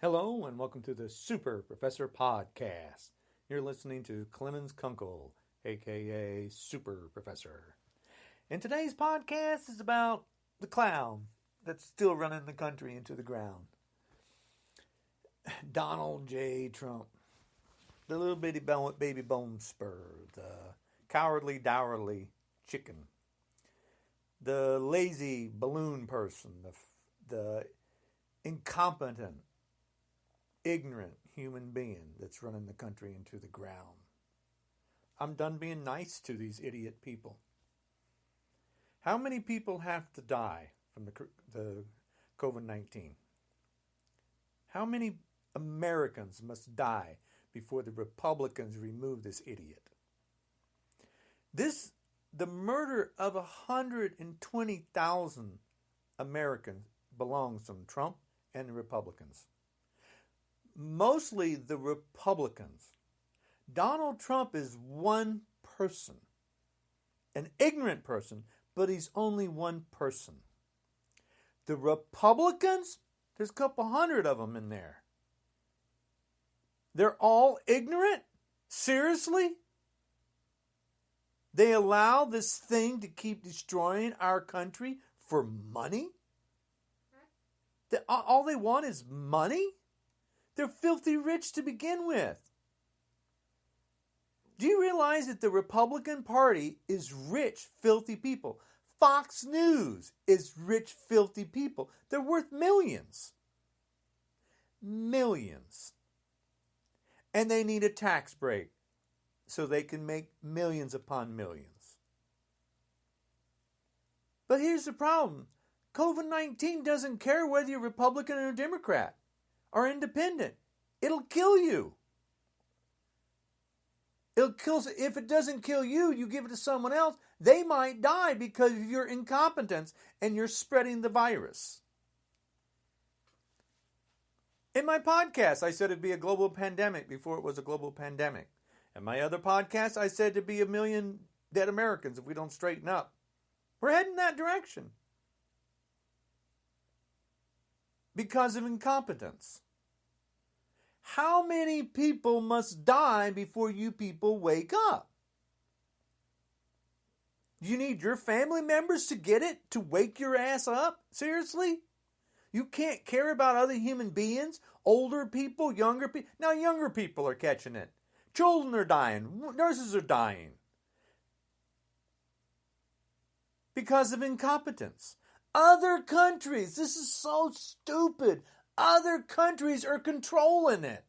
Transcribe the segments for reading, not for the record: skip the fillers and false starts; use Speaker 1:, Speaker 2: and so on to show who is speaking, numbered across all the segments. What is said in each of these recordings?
Speaker 1: Hello and welcome to the Super Professor Podcast. You're listening to Clemens Kunkel, aka Super Professor. And today's podcast is about the clown that's still running the country into the ground. Donald J. Trump. The little bitty baby bone spur. The cowardly, dourly chicken. The lazy balloon person. The incompetent, ignorant human being that's running the country into the ground. I'm done being nice to these idiot people. How many people have to die from the COVID-19? How many Americans must die before the Republicans remove this idiot? The murder of 120,000 Americans belongs to Trump and the Republicans. Mostly the Republicans. Donald Trump is one person, an ignorant person, but he's only one person. The Republicans, there's a couple hundred of them in there. They're all ignorant? Seriously? They allow this thing to keep destroying our country for money? All they want is money? They're filthy rich to begin with. Do you realize that the Republican Party is rich, filthy people? Fox News is rich, filthy people. They're worth millions. Millions. And they need a tax break so they can make millions upon millions. But here's the problem. COVID-19 doesn't care whether you're Republican or Democrat or independent. It'll kill you. If it doesn't kill you, you give it to someone else, they might die because of your incompetence and you're spreading the virus. In my podcast, I said it'd be a global pandemic before it was a global pandemic. In my other podcast, I said there'd be 1 million dead Americans if we don't straighten up. We're heading that direction. Because of incompetence. How many people must die before you people wake up? You need your family members to get it, to wake your ass up? Seriously? You can't care about other human beings? Older people, younger people? Now younger people are catching it. Children are dying. Nurses are dying. Because of incompetence. Other countries, this is so stupid. Other countries are controlling it.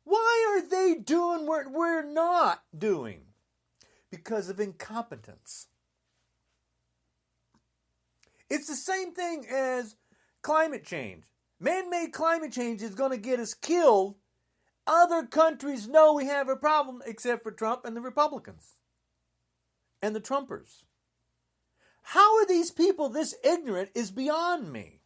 Speaker 1: Why are they doing what we're not doing? Because of incompetence. It's the same thing as climate change. Man-made climate change is going to get us killed. Other countries know we have a problem except for Trump and the Republicans. And the Trumpers. How are these people this ignorant is beyond me.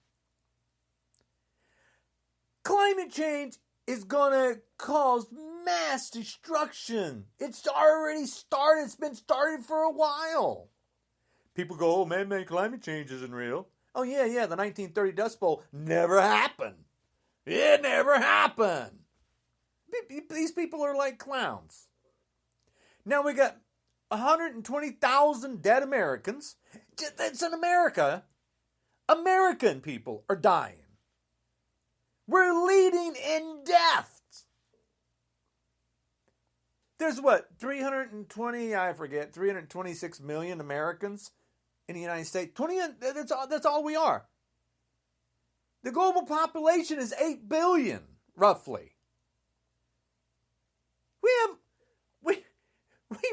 Speaker 1: Climate change is going to cause mass destruction. It's already started. It's been started for a while. People go, oh, man-made climate change isn't real. Oh, yeah, the 1930 Dust Bowl never happened. It never happened. These people are like clowns. Now we got 120,000 dead Americans. That's in America. American people are dying. We're leading in deaths. There's 326 million Americans in the United States. That's all we are. The global population is 8 billion, roughly.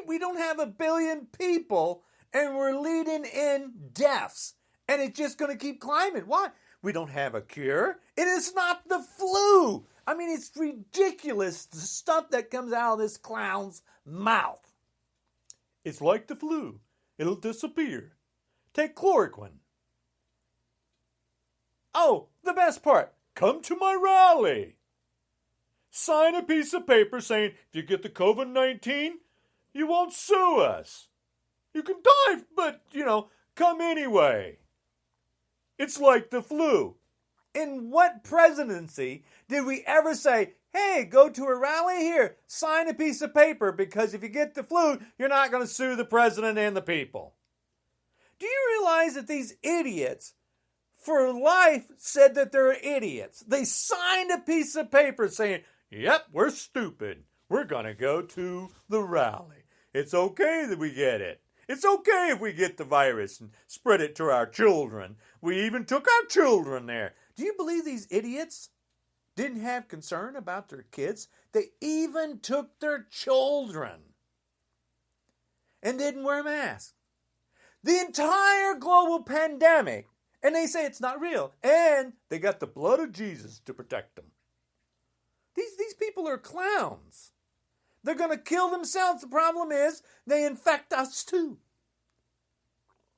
Speaker 1: We don't have 1 billion people, and we're leading in deaths. And it's just going to keep climbing. Why? We don't have a cure. It is not the flu. I mean, it's ridiculous, the stuff that comes out of this clown's mouth. It's like the flu. It'll disappear. Take chloroquine. Oh, the best part. Come to my rally. Sign a piece of paper saying if you get the COVID-19, you won't sue us. You can die, but, come anyway. It's like the flu. In what presidency did we ever say, hey, go to a rally here, sign a piece of paper, because if you get the flu, you're not going to sue the president and the people? Do you realize that these idiots for life said that they're idiots? They signed a piece of paper saying, yep, we're stupid. We're going to go to the rally. It's okay that we get it. It's okay if we get the virus and spread it to our children. We even took our children there. Do you believe these idiots didn't have concern about their kids? They even took their children and didn't wear masks. The entire global pandemic, and they say it's not real, and they got the blood of Jesus to protect them. These people are clowns. They're going to kill themselves. The problem is they infect us too.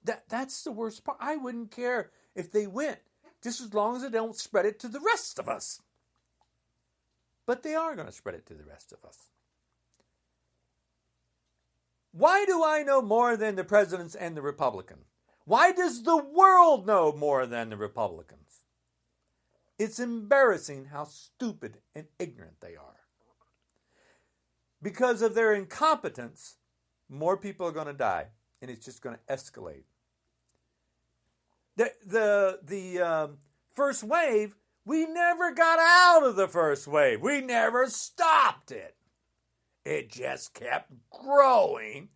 Speaker 1: That's the worst part. I wouldn't care if they went, just as long as they don't spread it to the rest of us. But they are going to spread it to the rest of us. Why do I know more than the presidents and the Republicans? Why does the world know more than the Republicans? It's embarrassing how stupid and ignorant they are. Because of their incompetence, more people are going to die, and it's just going to escalate. The first wave, we never got out of the first wave. We never stopped it. It just kept growing,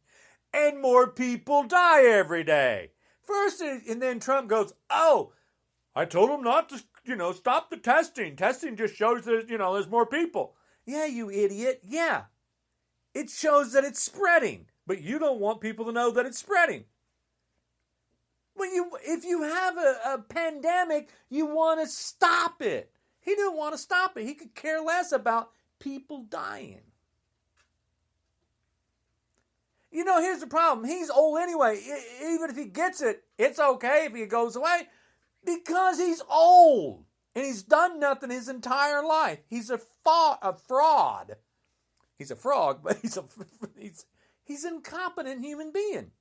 Speaker 1: and more people die every day. First, and then Trump goes, oh, I told him not to, stop the testing. Testing just shows that, there's more people. Yeah, you idiot. Yeah. It shows that it's spreading, but you don't want people to know that it's spreading. If you have a pandemic, you want to stop it. He didn't want to stop it. He could care less about people dying. Here's the problem. He's old anyway. Even if he gets it, it's okay if he goes away because he's old and he's done nothing his entire life. He's a fraud. He's a frog, but he's an incompetent human being.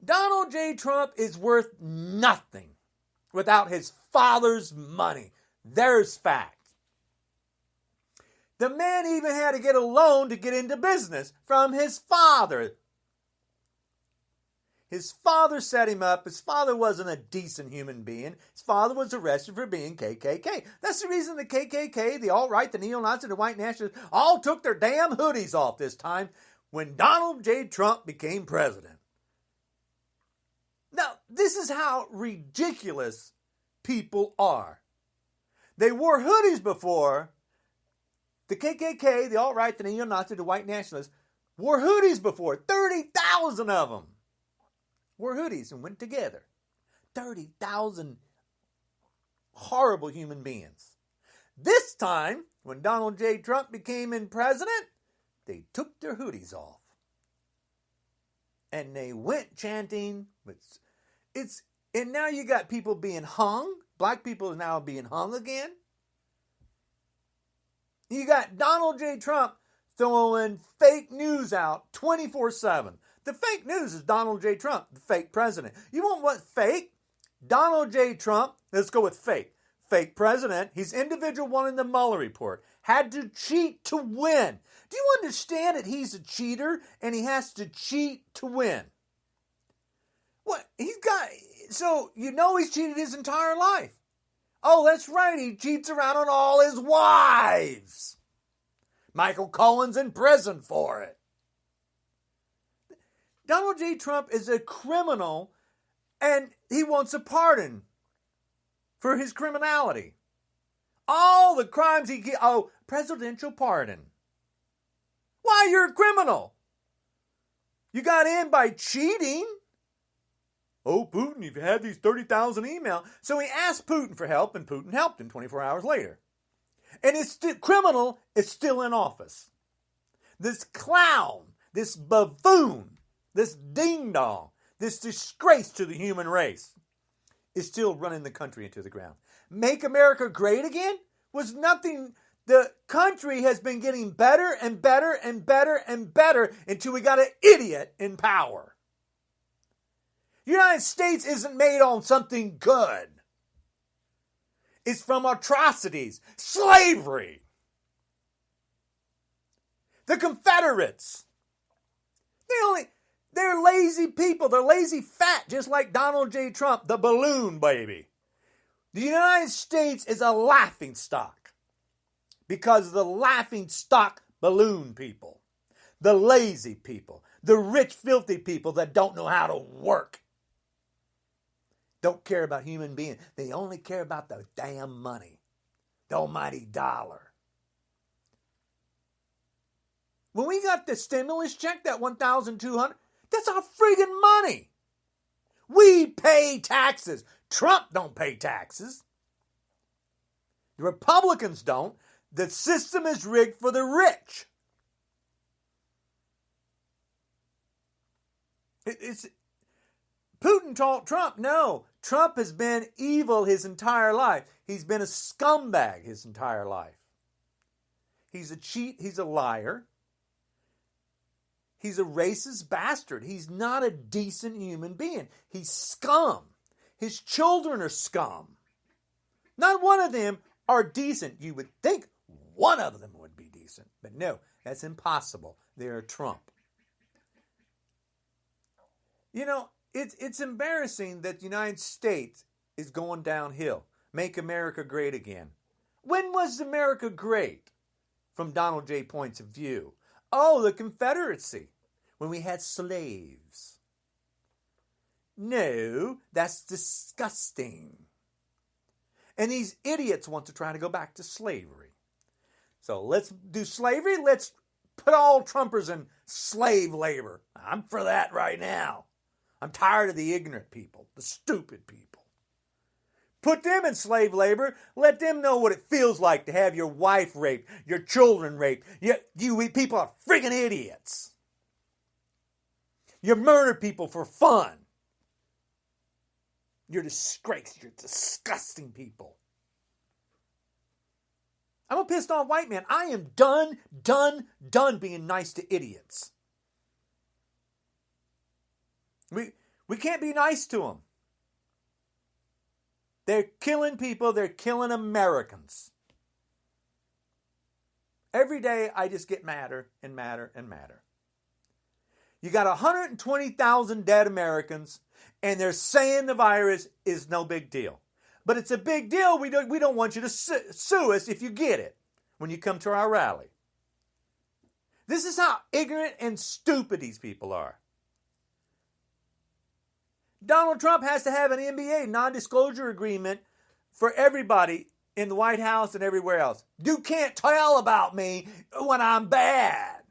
Speaker 1: Donald J. Trump is worth nothing without his father's money. There's fact. The man even had to get a loan to get into business from his father. His father set him up. His father wasn't a decent human being. His father was arrested for being KKK. That's the reason the KKK, the alt-right, the neo-Nazis, the white nationalists all took their damn hoodies off this time when Donald J. Trump became president. Now, this is how ridiculous people are. They wore hoodies before. The KKK, the alt-right, the neo-Nazis, the white nationalists wore hoodies before. 30,000 of them wore hoodies and went together. 30,000 horrible human beings. This time, when Donald J. Trump became president, they took their hoodies off. And they went chanting. And now you got people being hung. Black people are now being hung again. You got Donald J. Trump throwing fake news out 24/7. The fake news is Donald J. Trump, the fake president. You want what fake? Donald J. Trump, let's go with fake. Fake president, he's individual one in the Mueller report. Had to cheat to win. Do you understand that he's a cheater and he has to cheat to win? What? So he's cheated his entire life. Oh, that's right. He cheats around on all his wives. Michael Cohen's in prison for it. Donald J. Trump is a criminal and he wants a pardon for his criminality. All the crimes presidential pardon. Why, you're a criminal. You got in by cheating. Oh, Putin, you've had these 30,000 emails. So he asked Putin for help, and Putin helped him 24 hours later. And this criminal is still in office. This clown, this buffoon, this ding-dong, this disgrace to the human race is still running the country into the ground. Make America great again was nothing. The country has been getting better and better and better and better until we got an idiot in power. The United States isn't made on something good. is from atrocities, slavery. The Confederates, they're lazy people. They're lazy fat, just like Donald J. Trump, the balloon baby. The United States is a laughingstock because of the laughingstock balloon people, the lazy people, the rich, filthy people that don't know how to work. Don't care about human beings. They only care about the damn money, the almighty dollar. When we got the stimulus check, that $1,200, that's our friggin' money. We pay taxes. Trump don't pay taxes. The Republicans don't. The system is rigged for the rich. Putin taught Trump, no, Trump has been evil his entire life. He's been a scumbag his entire life. He's a cheat. He's a liar. He's a racist bastard. He's not a decent human being. He's scum. His children are scum. Not one of them are decent. You would think one of them would be decent. But no, that's impossible. They're Trump. You know, it's embarrassing that the United States is going downhill. Make America great again. When was America great? From Donald J. Point's of view. Oh, the Confederacy. When we had slaves. No, that's disgusting. And these idiots want to try to go back to slavery. So let's do slavery. Let's put all Trumpers in slave labor. I'm for that right now. I'm tired of the ignorant people, the stupid people. Put them in slave labor. Let them know what it feels like to have your wife raped, your children raped. You people are friggin' idiots. You murder people for fun. You're disgraced. You're disgusting people. I'm a pissed off white man. I am done being nice to idiots. We can't be nice to them. They're killing people. They're killing Americans. Every day I just get madder and madder and madder. You got 120,000 dead Americans, and they're saying the virus is no big deal. But it's a big deal. We don't want you to sue us if you get it when you come to our rally. This is how ignorant and stupid these people are. Donald Trump has to have an NDA, non-disclosure agreement, for everybody in the White House and everywhere else. You can't tell about me when I'm bad.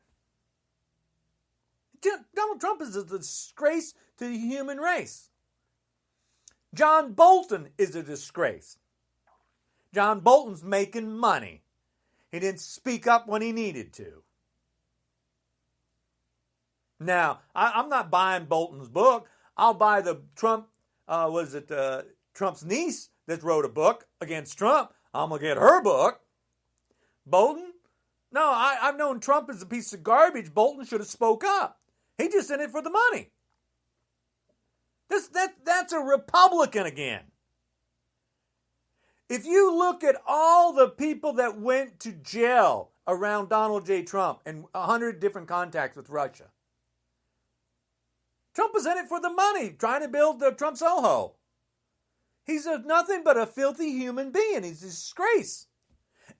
Speaker 1: Donald Trump is a disgrace to the human race. John Bolton is a disgrace. John Bolton's making money. He didn't speak up when he needed to. Now, I'm not buying Bolton's book. I'll buy the Trump's niece that wrote a book against Trump. I'm going to get her book. Bolton? No, I've known Trump is a piece of garbage. Bolton should have spoke up. He just in it for the money. That's a Republican again. If you look at all the people that went to jail around Donald J. Trump and 100 different contacts with Russia, Trump was in it for the money, trying to build the Trump Soho. He's nothing but a filthy human being. He's a disgrace.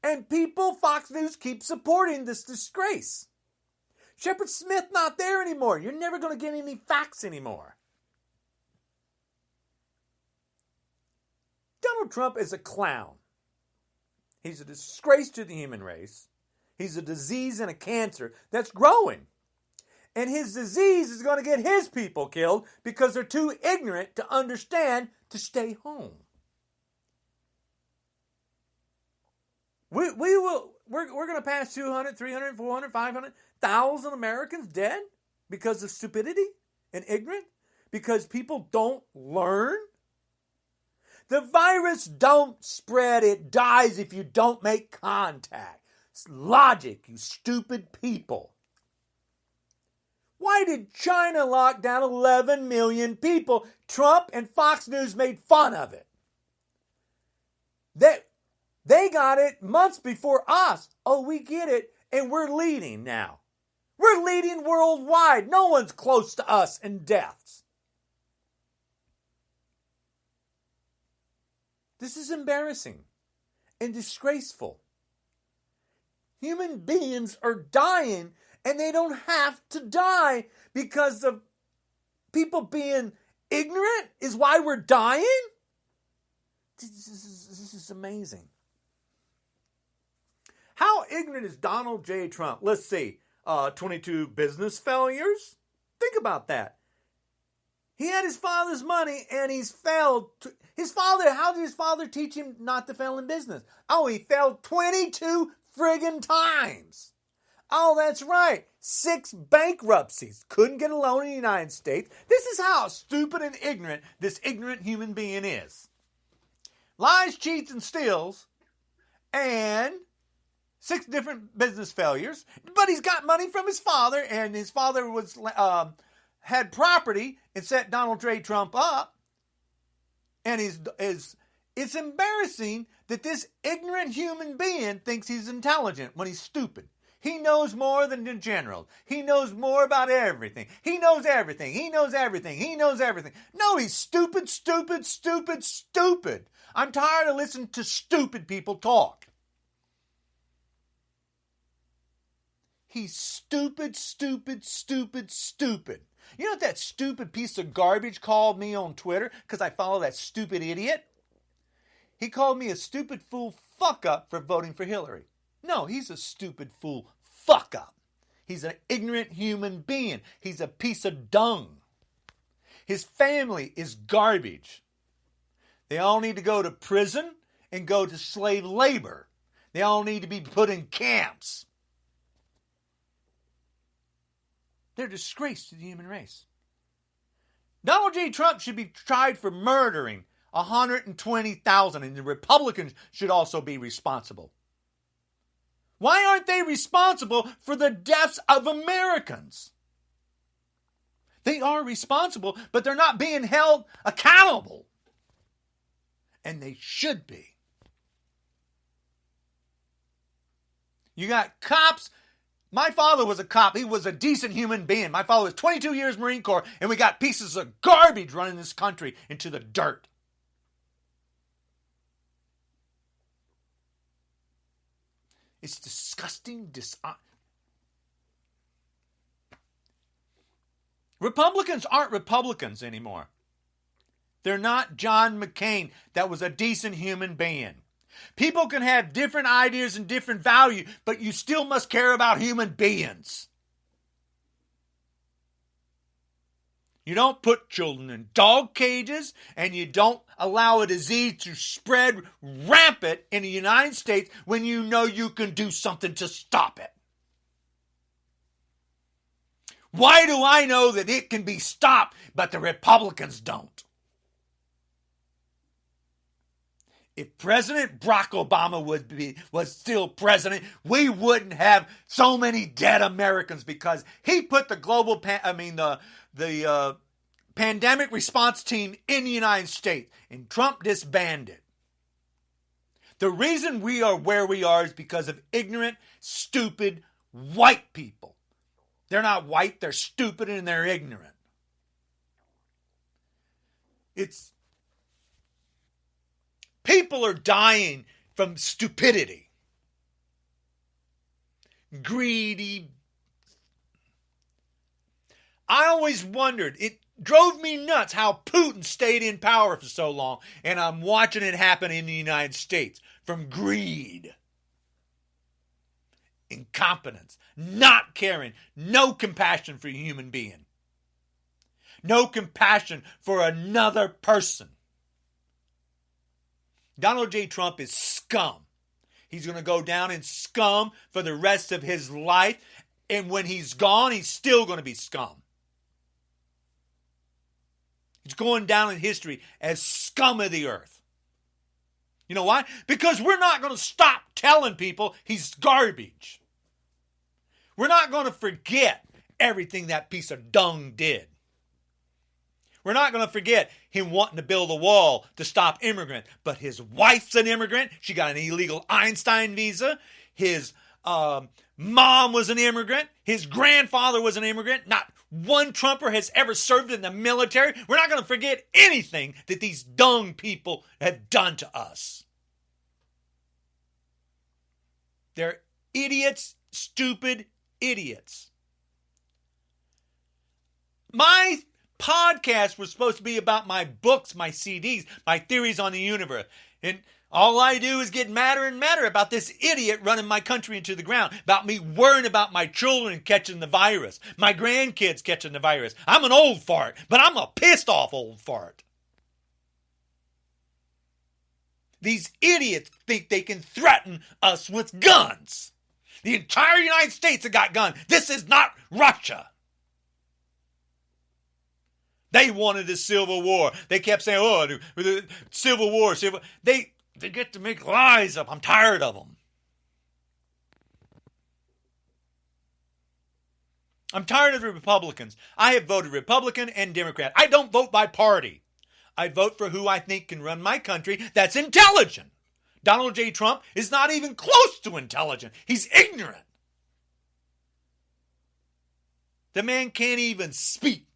Speaker 1: And people, Fox News, keep supporting this disgrace. Shepard Smith not there anymore. You're never going to get any facts anymore. Donald Trump is a clown. He's a disgrace to the human race. He's a disease and a cancer that's growing. And his disease is going to get his people killed because they're too ignorant to understand to stay home. We're going to pass 200, 300, 400, 500,000 Americans dead because of stupidity and ignorance, because people don't learn. The virus don't spread. It dies if you don't make contact. It's logic, you stupid people. Why did China lock down 11 million people? Trump and Fox News made fun of it. got it months before us. Oh, we get it, and we're leading now. We're leading worldwide. No one's close to us in deaths. This is embarrassing and disgraceful. Human beings are dying, and they don't have to die because of people being ignorant is why we're dying? This is amazing. How ignorant is Donald J. Trump? Let's see. 22 business failures? Think about that. He had his father's money and he's failed. How did his father teach him not to fail in business? Oh, he failed 22 friggin' times. Oh, that's right. 6 bankruptcies. Couldn't get a loan in the United States. This is how stupid and ignorant this ignorant human being is. Lies, cheats, and steals. And 6 different business failures. But he's got money from his father. And his father was had property and set Donald J. Trump up. And it's embarrassing that this ignorant human being thinks he's intelligent when he's stupid. He knows more than the general. He knows more about everything. He knows everything. He knows everything. He knows everything. No, he's stupid, stupid, stupid, stupid. I'm tired of listening to stupid people talk. He's stupid, stupid, stupid, stupid. You know what that stupid piece of garbage called me on Twitter? Because I follow that stupid idiot. He called me a stupid fool fuck up for voting for Hillary. No, he's a stupid fool fuck up. He's an ignorant human being. He's a piece of dung. His family is garbage. They all need to go to prison and go to slave labor. They all need to be put in camps. They're a disgrace to the human race. Donald J. Trump should be tried for murdering 120,000, and the Republicans should also be responsible. Why aren't they responsible for the deaths of Americans? They are responsible, but they're not being held accountable. And they should be. You got cops. My father was a cop. He was a decent human being. My father was 22 years Marine Corps, and we got pieces of garbage running this country into the dirt. It's disgusting. Republicans aren't Republicans anymore. They're not John McCain. That was a decent human being. People can have different ideas and different value, but you still must care about human beings. You don't put children in dog cages, and you don't allow a disease to spread rampant in the United States when you know you can do something to stop it. Why do I know that it can be stopped, but the Republicans don't? If President Barack Obama was still president, we wouldn't have so many dead Americans because he put the pandemic response team in the United States, and Trump disbanded. The reason we are where we are is because of ignorant, stupid, white people. They're not white, they're stupid, and they're ignorant. People are dying from stupidity. Greedy. I always wondered, it drove me nuts how Putin stayed in power for so long, and I'm watching it happen in the United States from greed, incompetence, not caring, no compassion for a human being, no compassion for another person. Donald J. Trump is scum. He's going to go down in scum for the rest of his life. And when he's gone, he's still going to be scum. He's going down in history as scum of the earth. You know why? Because we're not going to stop telling people he's garbage. We're not going to forget everything that piece of dung did. We're not going to forget him wanting to build a wall to stop immigrants. But his wife's an immigrant. She got an illegal Einstein visa. His mom was an immigrant. His grandfather was an immigrant. Not one Trumper has ever served in the military. We're not going to forget anything that these dung people have done to us. They're idiots, stupid idiots. My podcast was supposed to be about my books, my CDs, my theories on the universe. And all I do is get madder and madder about this idiot running my country into the ground, about me worrying about my children catching the virus, my grandkids catching the virus. I'm an old fart, but I'm a pissed off old fart. These idiots think they can threaten us with guns. The entire United States have got guns. This is not Russia. They wanted a civil war. They kept saying, oh, the civil war. They get to make lies up. I'm tired of them. I'm tired of the Republicans. I have voted Republican and Democrat. I don't vote by party. I vote for who I think can run my country that's intelligent. Donald J. Trump is not even close to intelligent. He's ignorant. The man can't even speak.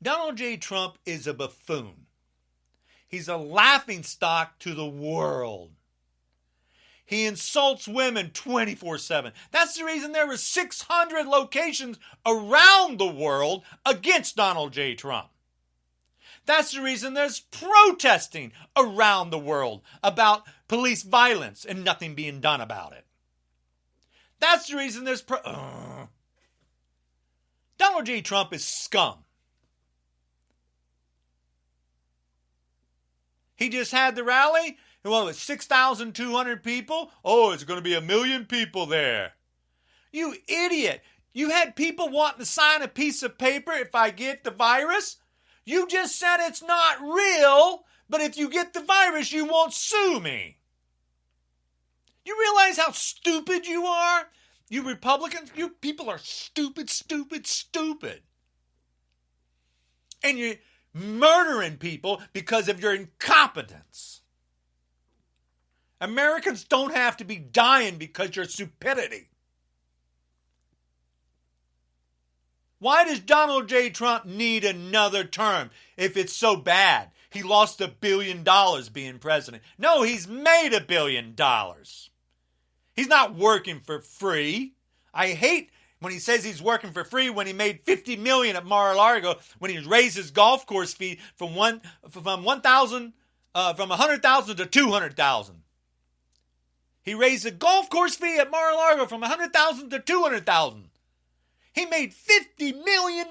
Speaker 1: Donald J. Trump is a buffoon. He's a laughingstock to the world. He insults women 24/7. That's the reason there were 600 locations around the world against Donald J. Trump. That's the reason there's protesting around the world about police violence and nothing being done about it. That's the reason there's Donald J. Trump is scum. He just had the rally. Well, it's 6,200 people. Oh, it's going to be 1 million people there. You idiot. You had people wanting to sign a piece of paper if I get the virus. You just said it's not real, but if you get the virus, you won't sue me. You realize how stupid you are? You Republicans, you people are stupid, stupid, stupid. And you're murdering people because of your incompetence. Americans don't have to be dying because of your stupidity. Why does Donald J. Trump need another term if it's so bad? He lost $1 billion being president. No, he's made $1 billion. He's not working for free. I hate when he says he's working for free when he made $50 million at Mar-a-Lago when he raised his golf course fee from 100,000 to 200,000. He raised the golf course fee at Mar-a-Lago from 100,000 to 200,000. He made $50 million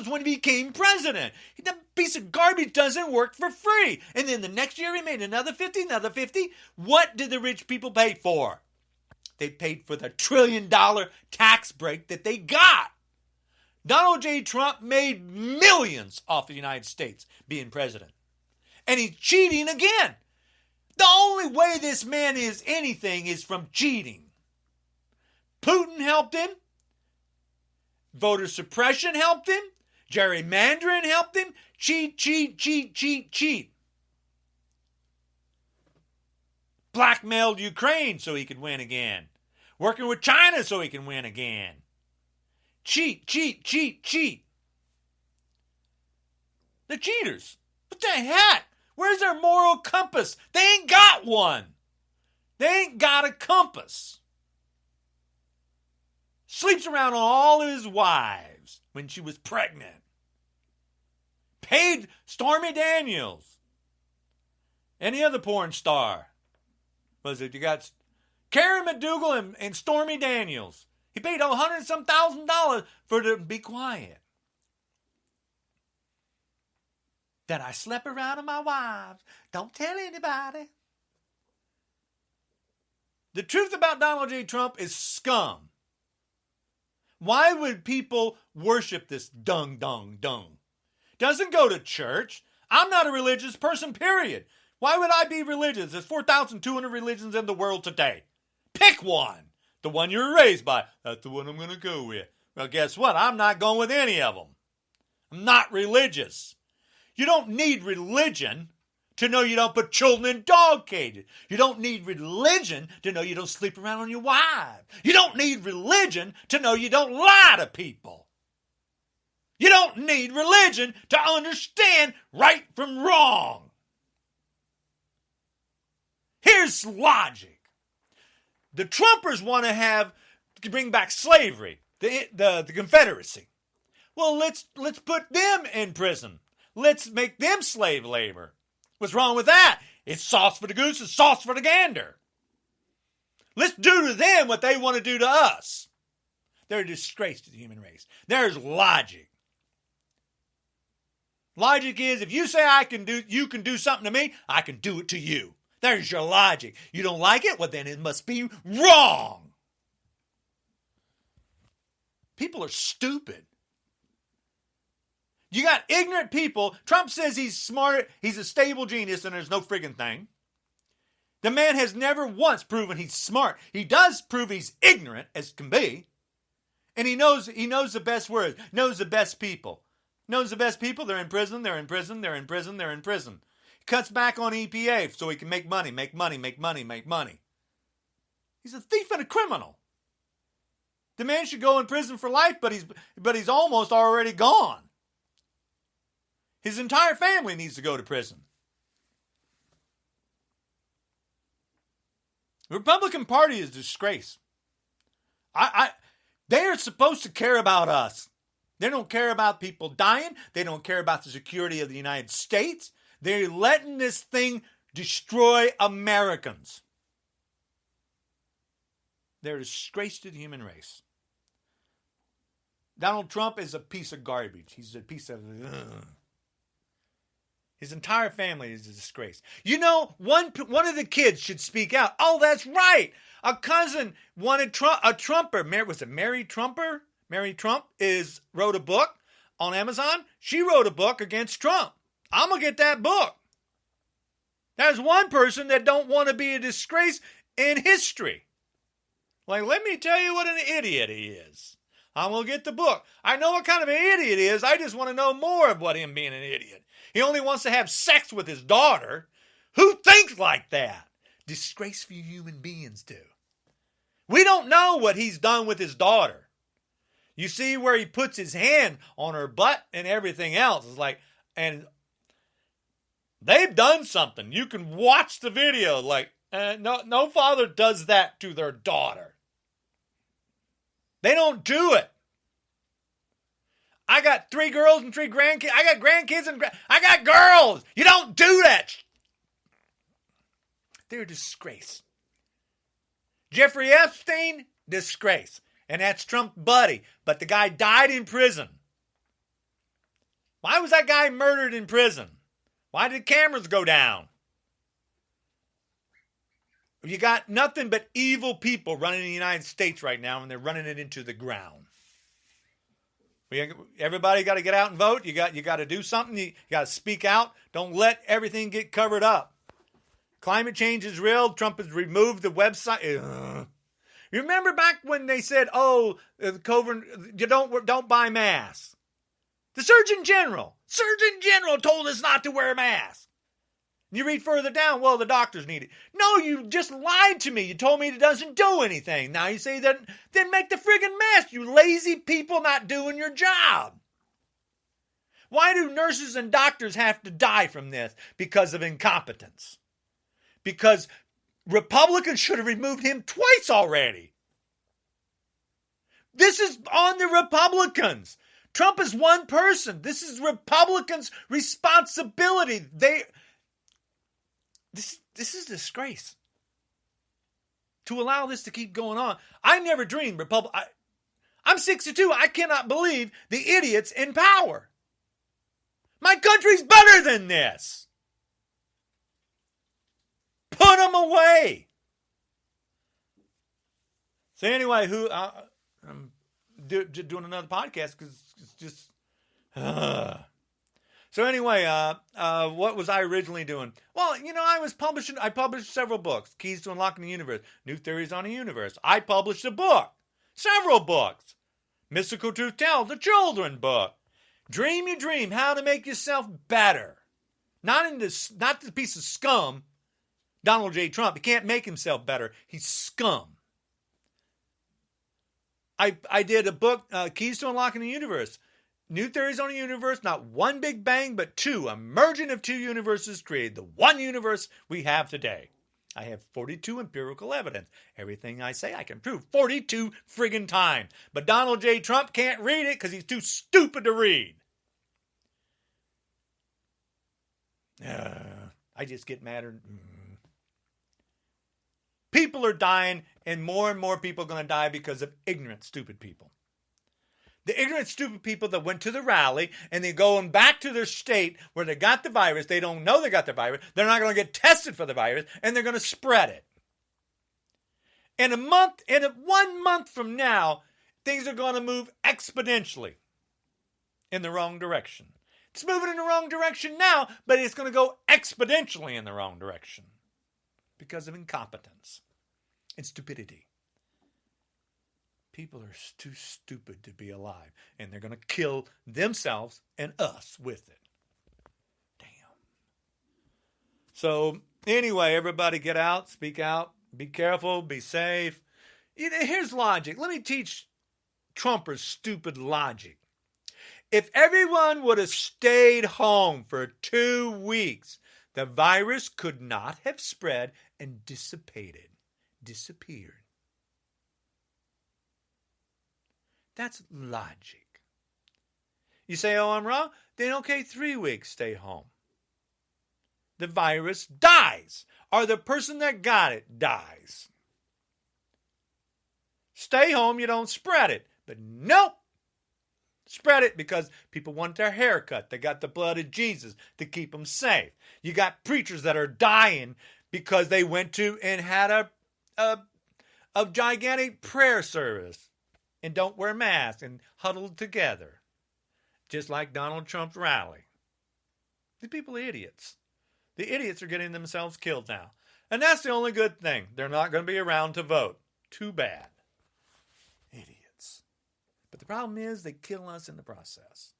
Speaker 1: when he became president. That piece of garbage doesn't work for free. And then the next year he made another 50, another 50. What did the rich people pay for? They paid for the $1 trillion tax break that they got. Donald J. Trump made millions off the United States being president. And he's cheating again. The only way this man is anything is from cheating. Putin helped him. Voter suppression helped him. Gerrymandering helped him. Cheat, cheat, cheat, cheat, cheat. Blackmailed Ukraine so he could win again. Working with China so he can win again. Cheat, cheat, cheat, cheat. The cheaters. What the heck? Where's their moral compass? They ain't got one. They ain't got a compass. Sleeps around on all his wives when she was pregnant. Paid Stormy Daniels. Any other porn star. Was it? You got Karen McDougal and Stormy Daniels. He paid $100-some thousand for her to be quiet. That I slept around with my wives. Don't tell anybody. The truth about Donald J. Trump is scum. Why would people worship this dung? Doesn't go to church. I'm not a religious person, period. Why would I be religious? There's 4,200 religions in the world today. Pick one. The one you were raised by. That's the one I'm going to go with. Well, guess what? I'm not going with any of them. I'm not religious. You don't need religion to know you don't put children in dog cages. You don't need religion to know you don't sleep around on your wife. You don't need religion to know you don't lie to people. You don't need religion to understand right from wrong. Here's logic. The Trumpers want to bring back slavery, the Confederacy. Well, let's put them in prison. Let's make them slave labor. What's wrong with that? It's sauce for the goose, it's sauce for the gander. Let's do to them what they want to do to us. They're a disgrace to the human race. There's logic. Logic is, if you say you can do something to me, I can do it to you. There's your logic. You don't like it? Well, then it must be wrong. People are stupid. You got ignorant people. Trump says he's smart, he's a stable genius, and there's no friggin' thing. The man has never once proven he's smart. He does prove he's ignorant as can be. And he knows the best words, knows the best people. Knows the best people, they're in prison, they're in prison, they're in prison, they're in prison. Cuts back on EPA so he can make money. He's a thief and a criminal. The man should go in prison for life, but he's almost already gone. His entire family needs to go to prison. The Republican Party is a disgrace. They are supposed to care about us. They don't care about people dying. They don't care about the security of the United States. They're letting this thing destroy Americans. They're a disgrace to the human race. Donald Trump is a piece of garbage. He's a piece of... His entire family is a disgrace. You know, one of the kids should speak out. Oh, that's right. A cousin wanted a Trumper. Was it Mary Trumper? Mary Trump wrote a book on Amazon. She wrote a book against Trump. I'm going to get that book. There's one person that don't want to be a disgrace in history. Like, let me tell you what an idiot he is. I'm going to get the book. I know what kind of an idiot he is. I just want to know more of what him being an idiot. He only wants to have sex with his daughter. Who thinks like that? Disgraceful human beings do. We don't know what he's done with his daughter. You see where he puts his hand on her butt and everything else. It's like, and they've done something. You can watch the video. Like, no father does that to their daughter. They don't do it. I got 3 girls and 3 grandkids. I got grandkids and I got girls. You don't do that. They're a disgrace. Jeffrey Epstein, disgrace. And that's Trump's buddy. But the guy died in prison. Why was that guy murdered in prison? Why did cameras go down? You got nothing but evil people running the United States right now, and they're running it into the ground. Everybody got to get out and vote. You got to do something. You got to speak out. Don't let everything get covered up. Climate change is real. Trump has removed the website. You remember back when they said, COVID, you don't buy masks. The Surgeon General told us not to wear a mask. You read further down, well, the doctors need it. No, you just lied to me. You told me it doesn't do anything. Now you say that, then make the friggin' mask, you lazy people not doing your job. Why do nurses and doctors have to die from this? Because of incompetence. Because Republicans should have removed him twice already. This is on the Republicans. Trump is one person. This is Republicans' responsibility. This is a disgrace. To allow this to keep going on. I never dreamed I'm 62. I cannot believe the idiots in power. My country's better than this. Put them away. So anyway, I'm doing another podcast because it's just... So anyway, what was I originally doing? Well, I published several books. Keys to Unlocking the Universe, New Theories on the Universe. I published a book, several books. Mystical Truth Tell, the children book. Dream Your Dream, How to Make Yourself Better. Not the piece of scum, Donald J. Trump. He can't make himself better. He's scum. I did a book, Keys to Unlocking the Universe. New theories on the universe, not one big bang, but two. A merging of two universes created the one universe we have today. I have 42 empirical evidence. Everything I say I can prove 42 friggin' times. But Donald J. Trump can't read it because he's too stupid to read. I just get madder. People are dying, and more people are going to die because of ignorant, stupid people. The ignorant, stupid people that went to the rally and they're going back to their state where they got the virus. They don't know they got the virus. They're not going to get tested for the virus, and they're going to spread it. In 1 month from now, things are going to move exponentially in the wrong direction. It's moving in the wrong direction now, but it's going to go exponentially in the wrong direction because of incompetence and stupidity. People are too stupid to be alive, and they're going to kill themselves and us with it. Damn. So, anyway, everybody get out, speak out, be careful, be safe. Here's logic. Let me teach Trumpers stupid logic. If everyone would have stayed home for 2 weeks, the virus could not have spread and disappeared. That's logic. You say, oh, I'm wrong? Then okay, 3 weeks, stay home. The virus dies, or the person that got it dies. Stay home, you don't spread it. But nope. Spread it because people want their hair cut. They got the blood of Jesus to keep them safe. You got preachers that are dying because they went to and had a gigantic prayer service and don't wear masks and huddled together, just like Donald Trump's rally. These people are idiots. The idiots are getting themselves killed now. And that's the only good thing. They're not going to be around to vote. Too bad. Idiots. But the problem is they kill us in the process.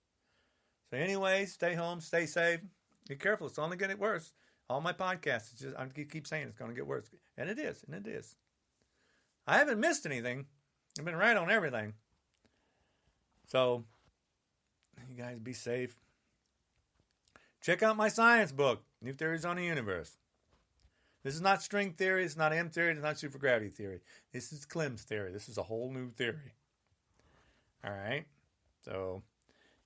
Speaker 1: So anyway, stay home, stay safe. Be careful. It's only going to get worse. All my podcasts, I keep saying it's going to get worse. And it is. I haven't missed anything. I've been right on everything. So, you guys be safe. Check out my science book, New Theories on the Universe. This is not string theory. It's not M theory. It's not supergravity theory. This is Klim's theory. This is a whole new theory. All right? So,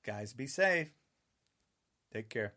Speaker 1: guys, be safe. Take care.